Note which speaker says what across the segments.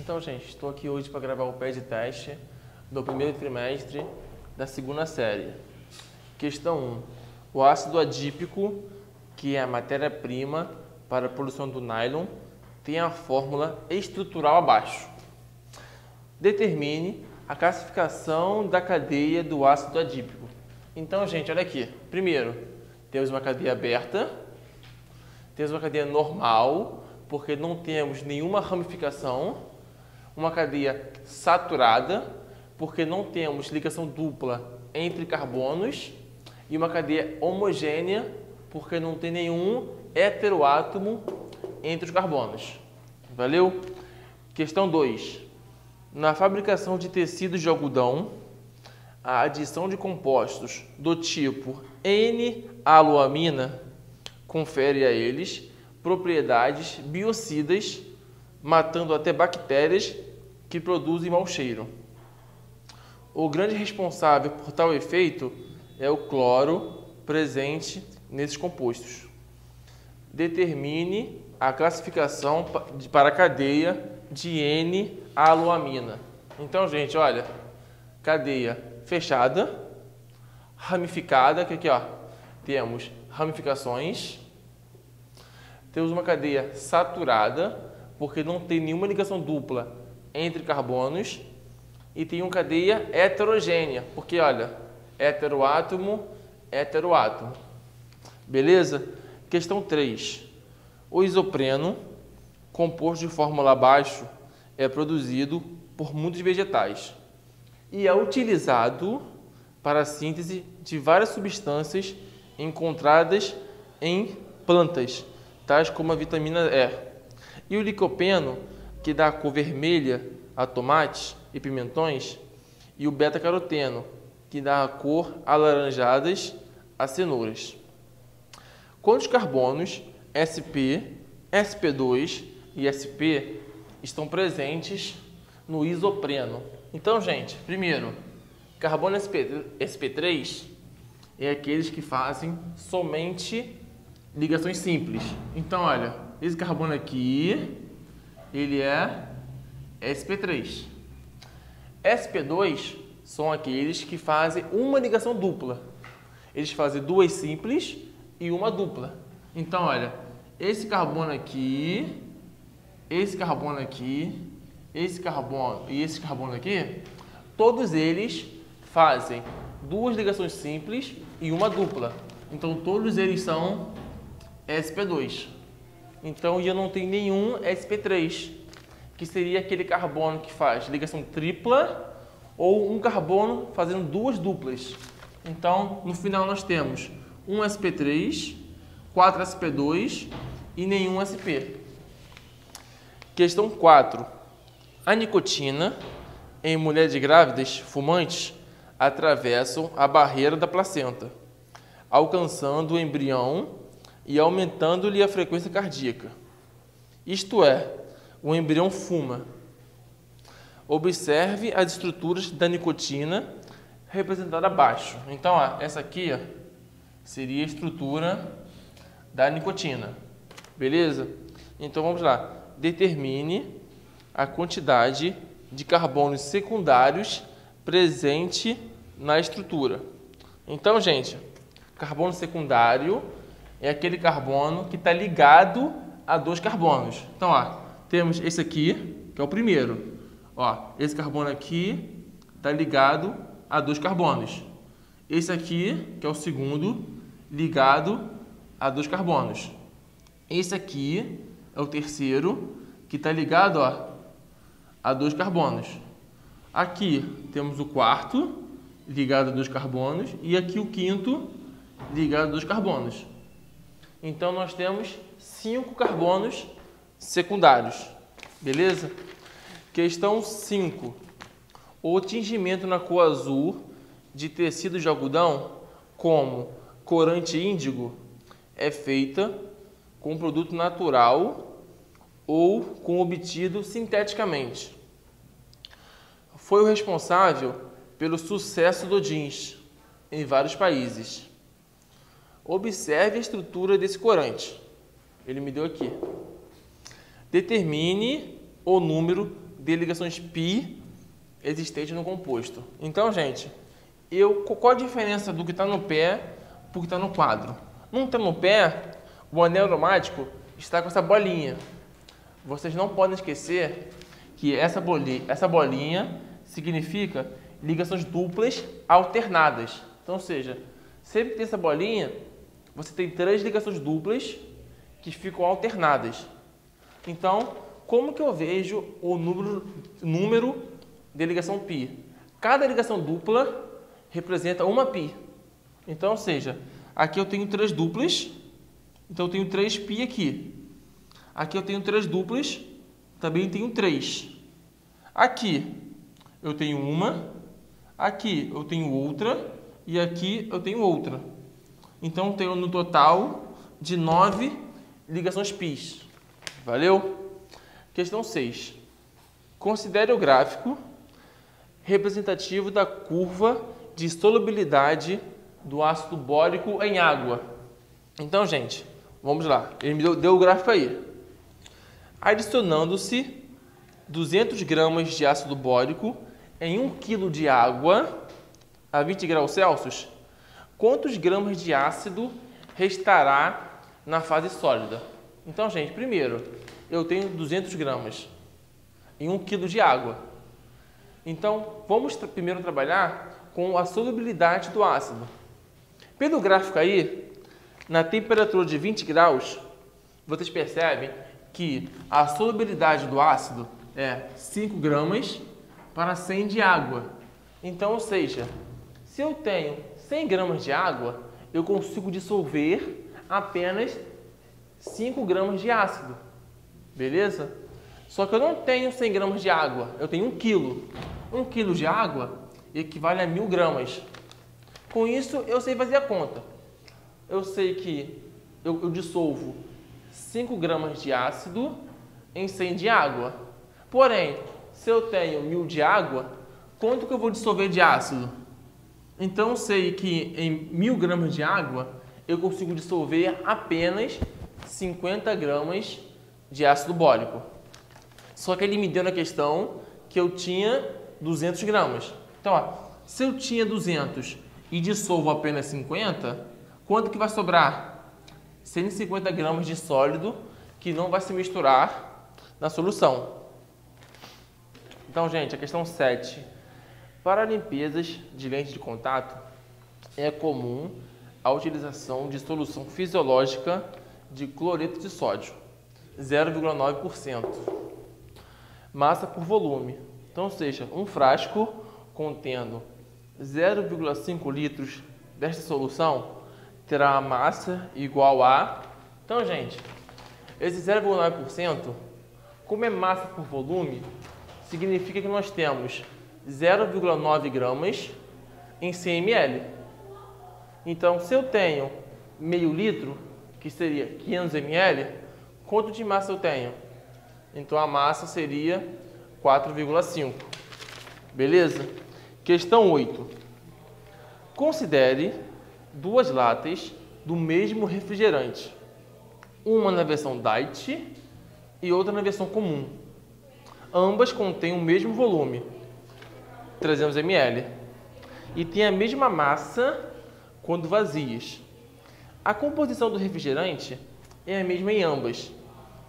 Speaker 1: Então, gente, estou aqui hoje para gravar o PED teste do primeiro trimestre da segunda série. Questão 1. O ácido adípico, que é a matéria-prima para a produção do nylon, tem a fórmula estrutural abaixo. Determine a classificação da cadeia do ácido adípico. Então, gente, olha aqui. Primeiro, temos uma cadeia aberta, temos uma cadeia normal, porque não temos nenhuma ramificação, uma cadeia saturada, porque não temos ligação dupla entre carbonos, e uma cadeia homogênea, porque não tem nenhum heteroátomo entre os carbonos. Valeu? Questão 2. Na fabricação de tecidos de algodão, a adição de compostos do tipo N-aloamina confere a eles propriedades biocidas, matando até bactérias que produzem mau cheiro. O grande responsável por tal efeito é o cloro presente nesses compostos. Determine a classificação para a cadeia de N-aloamina. Então, gente, olha, cadeia fechada, ramificada, que aqui ó, temos ramificações. Temos uma cadeia saturada, porque não tem nenhuma ligação dupla entre carbonos. E tem uma cadeia heterogênea, porque olha, heteroátomo, heteroátomo. Beleza? Questão 3. O isopreno, composto de fórmula abaixo, é produzido por muitos vegetais e é utilizado para a síntese de várias substâncias encontradas em plantas, tais como a vitamina E. E o licopeno, que dá a cor vermelha a tomates e pimentões, e o beta-caroteno, que dá a cor alaranjadas a cenouras. Quantos carbonos sp, sp2 e sp estão presentes no isopreno? Então, gente, primeiro, carbono sp3 é aqueles que fazem somente ligações simples. Então, olha, esse carbono aqui, ele é sp3. sp2 são aqueles que fazem uma ligação dupla. Eles fazem duas simples e uma dupla. Então, olha, esse carbono aqui, esse carbono aqui, esse carbono e esse carbono aqui, todos eles fazem duas ligações simples e uma dupla. Então, todos eles são sp2. Então, eu não tenho nenhum sp3, que seria aquele carbono que faz ligação tripla ou um carbono fazendo duas duplas. Então, no final nós temos um sp3, 4 sp2 e nenhum sp. Questão 4. A nicotina em mulheres grávidas fumantes atravessam a barreira da placenta, alcançando o embrião e aumentando-lhe a frequência cardíaca. Isto é, o embrião fuma. Observe as estruturas da nicotina representada abaixo. Então, ó, essa aqui ó, seria a estrutura da nicotina. Beleza? Então, vamos lá. Determine a quantidade de carbonos secundários presente na estrutura. Então, gente, carbono secundário é aquele carbono que está ligado a dois carbonos. Então, ó, temos esse aqui, que é o primeiro. Ó, esse carbono aqui está ligado a dois carbonos. Esse aqui, que é o segundo, ligado a dois carbonos. Esse aqui é o terceiro, que está ligado ó, a dois carbonos. Aqui temos o quarto, ligado a dois carbonos, e aqui o quinto, ligado a dois carbonos. Então, nós temos 5 carbonos secundários. Beleza? Questão 5. O tingimento na cor azul de tecido de algodão, como corante índigo, é feita com produto natural ou com obtido sinteticamente. Foi o responsável pelo sucesso do jeans em vários países. Observe a estrutura desse corante. Ele me deu aqui. Determine o número de ligações π existentes no composto. Então, gente, qual a diferença do que está no pé para o que está no quadro? Não está no pé, o anel aromático está com essa bolinha. Vocês não podem esquecer que essa bolinha significa ligações duplas alternadas. Então, ou seja, sempre que tem essa bolinha, você tem 3 ligações duplas que ficam alternadas. Então, como que eu vejo o número de ligação π? Cada ligação dupla representa uma π. Então, ou seja, aqui eu tenho 3 duplas, então eu tenho 3 π aqui. Aqui eu tenho 3 duplas, também tenho 3. Aqui eu tenho uma, aqui eu tenho outra e aqui eu tenho outra. Então eu tenho no total de 9 ligações π. Valeu? Questão 6. Considere o gráfico representativo da curva de solubilidade do ácido bórico em água. Então, gente, vamos lá. Ele me deu o gráfico aí. Adicionando-se 200 gramas de ácido bórico em 1 kg de água a 20 graus Celsius, quantos gramas de ácido restará na fase sólida? Então, gente, primeiro, eu tenho 200 gramas em 1 kg de água. Então, vamos primeiro trabalhar com a solubilidade do ácido. Pelo gráfico aí, na temperatura de 20 graus, vocês percebem que a solubilidade do ácido é 5 gramas para 100 de água. Então, ou seja, se eu tenho 100 gramas de água, eu consigo dissolver apenas 5 gramas de ácido. Beleza? Só que eu não tenho 100 gramas de água, eu tenho 1 quilo. 1 quilo de água equivale a 1000 gramas. Com isso, eu sei fazer a conta. Eu sei que eu dissolvo 5 gramas de ácido em 100 de água. Porém, se eu tenho 1000 de água, quanto que eu vou dissolver de ácido? Então, eu sei que em 1000 gramas de água, eu consigo dissolver apenas 50 gramas de ácido bórico. Só que ele me deu na questão que eu tinha 200 gramas. Então, ó, se eu tinha 200 e dissolvo apenas 50, quanto que vai sobrar? 150 gramas de sólido que não vai se misturar na solução. Então, gente, a questão 7. Para limpezas de lente de contato, é comum a utilização de solução fisiológica de cloreto de sódio, 0,9%. Massa por volume. Então, ou seja, um frasco contendo 0,5 litros desta solução terá a massa igual a... Então, gente, esse 0,9%, como é massa por volume, significa que nós temos 0,9 gramas em 100 ml. Então, se eu tenho meio litro, que seria 500 ml, quanto de massa eu tenho? Então, a massa seria 4,5. Beleza? Questão 8. Considere 2 latas do mesmo refrigerante. Uma na versão diet e outra na versão comum. Ambas contêm o mesmo volume, 300 ml, e têm a mesma massa quando vazias. A composição do refrigerante é a mesma em ambas,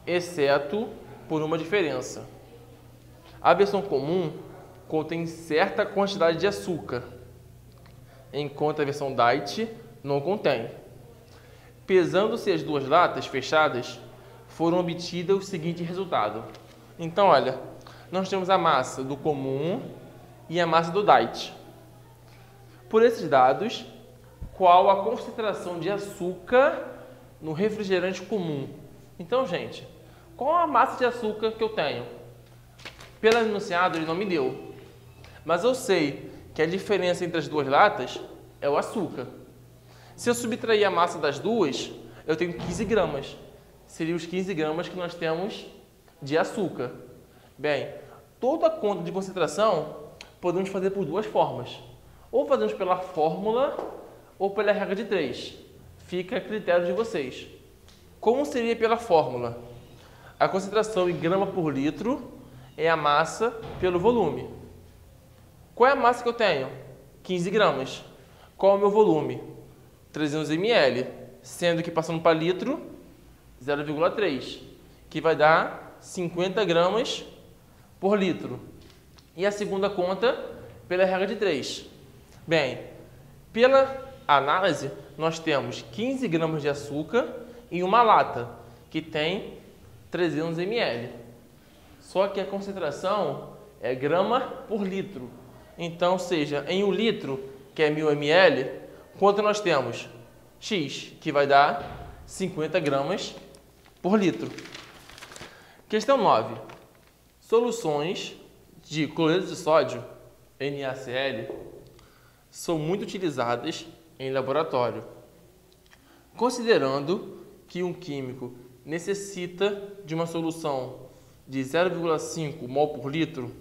Speaker 1: exceto por uma diferença. A versão comum contém certa quantidade de açúcar, enquanto a versão diet não contém. Pesando-se as 2 latas fechadas, foram obtidos o seguinte resultado. Então, olha, nós temos a massa do comum e a massa do diet. Por esses dados, qual a concentração de açúcar no refrigerante comum? Então, gente, qual a massa de açúcar que eu tenho? Pelo enunciado, ele não me deu. Mas eu sei que a diferença entre as 2 latas é o açúcar. Se eu subtrair a massa das duas, eu tenho 15 gramas. Seria os 15 gramas que nós temos de açúcar. Bem, toda a conta de concentração podemos fazer por 2 formas. Ou fazemos pela fórmula ou pela regra de 3. Fica a critério de vocês. Como seria pela fórmula? A concentração em grama por litro é a massa pelo volume. Qual é a massa que eu tenho? 15 gramas. Qual é o meu volume? 300 ml, sendo que passando para litro, 0,3, que vai dar 50 gramas por litro. E a segunda conta pela regra de 3. Bem, pela análise, nós temos 15 gramas de açúcar em uma lata, que tem 300 ml. Só que a concentração é grama por litro. Então, seja em 1 litro, que é 1000 ml, quanto nós temos? X, que vai dar 50 gramas por litro. Questão 9. Soluções de cloreto de sódio, NaCl, são muito utilizadas em laboratório. Considerando que um químico necessita de uma solução de 0,5 mol por litro,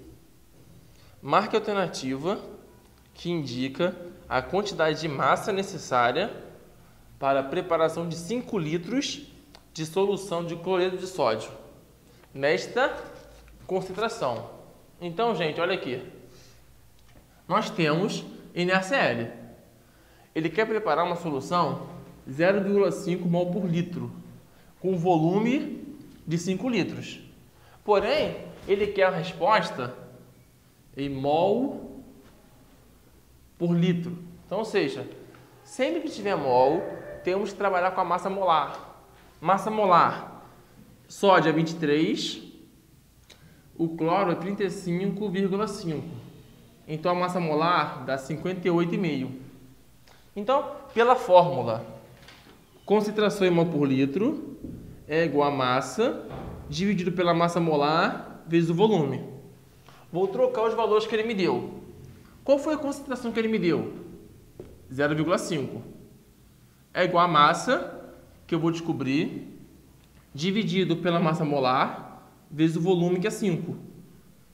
Speaker 1: marque a alternativa que indica a quantidade de massa necessária para a preparação de 5 litros de solução de cloreto de sódio nesta concentração. Então, gente, olha aqui. Nós temos NaCl. Ele quer preparar uma solução 0,5 mol por litro, com volume de 5 litros. Porém, ele quer a resposta em mol por litro. Então, ou seja, sempre que tiver mol, temos que trabalhar com a massa molar. Massa molar, sódio é 23, o cloro é 35,5. Então, a massa molar dá 58,5. Então, pela fórmula, concentração em mol por litro é igual a massa dividido pela massa molar vezes o volume. Vou trocar os valores que ele me deu. Qual foi a concentração que ele me deu? 0,5. É igual a massa, que eu vou descobrir, dividido pela massa molar vezes o volume, que é 5.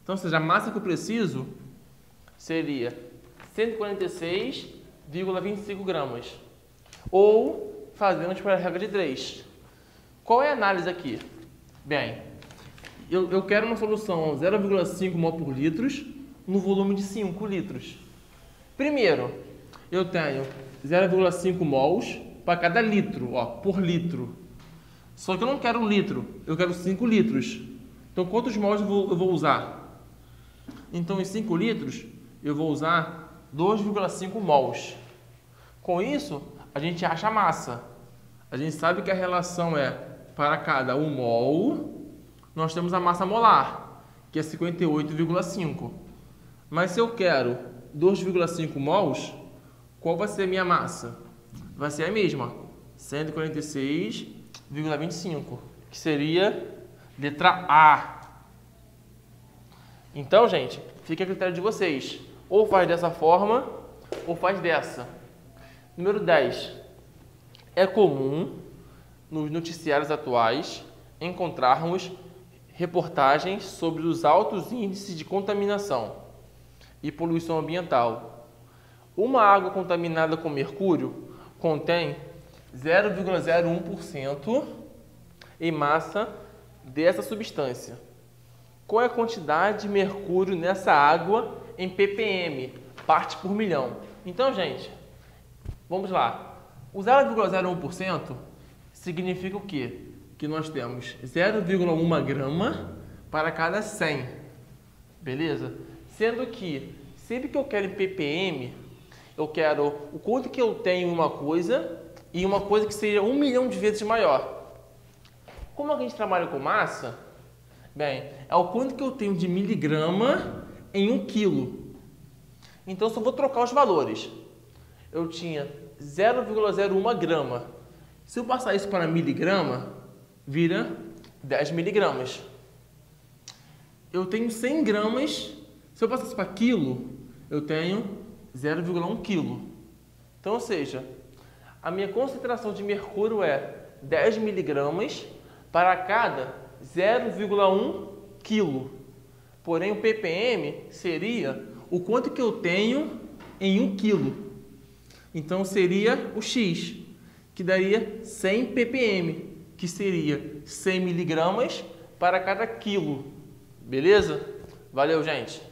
Speaker 1: Então, ou seja, a massa que eu preciso seria 146,25 gramas. Ou, fazemos para a regra de 3. Qual é a análise aqui? Bem, eu quero uma solução 0,5 mol por litros no volume de 5 litros. Primeiro, eu tenho 0,5 mols para cada litro, ó, por litro. Só que eu não quero 1 litro, eu quero 5 litros. Então, quantos mols eu vou usar? Então, em 5 litros, eu vou usar 2,5 mols. Com isso, a gente acha a massa. A gente sabe que a relação é, para cada 1 mol, nós temos a massa molar, que é 58,5. Mas se eu quero 2,5 mols, qual vai ser a minha massa? Vai ser a mesma, 146,25, que seria letra A. Então, gente, fica a critério de vocês. Ou faz dessa forma, ou faz dessa. Número 10. É comum, nos noticiários atuais, encontrarmos reportagens sobre os altos índices de contaminação e poluição ambiental. Uma água contaminada com mercúrio contém 0,01% em massa dessa substância. Qual é a quantidade de mercúrio nessa água em ppm, parte por milhão? Então, gente, vamos lá. O 0,01% significa o quê? Que nós temos 0,1 grama para cada 100, beleza? Sendo que sempre que eu quero em ppm, eu quero o quanto que eu tenho em uma coisa e uma coisa que seja 1 milhão de vezes maior. Como a gente trabalha com massa, bem, é o quanto que eu tenho de miligrama em 1 quilo. Então, só vou trocar os valores. Eu tinha 0,01 grama. Se eu passar isso para miligrama, vira 10 miligramas. Eu tenho 100 gramas. Se eu passar isso para quilo, eu tenho 0,1 quilo. Então, ou seja, a minha concentração de mercúrio é 10 miligramas para cada 0,1 quilo. Porém, o ppm seria o quanto que eu tenho em 1 quilo. Então, seria o X, que daria 100 ppm, que seria 100 miligramas para cada quilo. Beleza? Valeu, gente!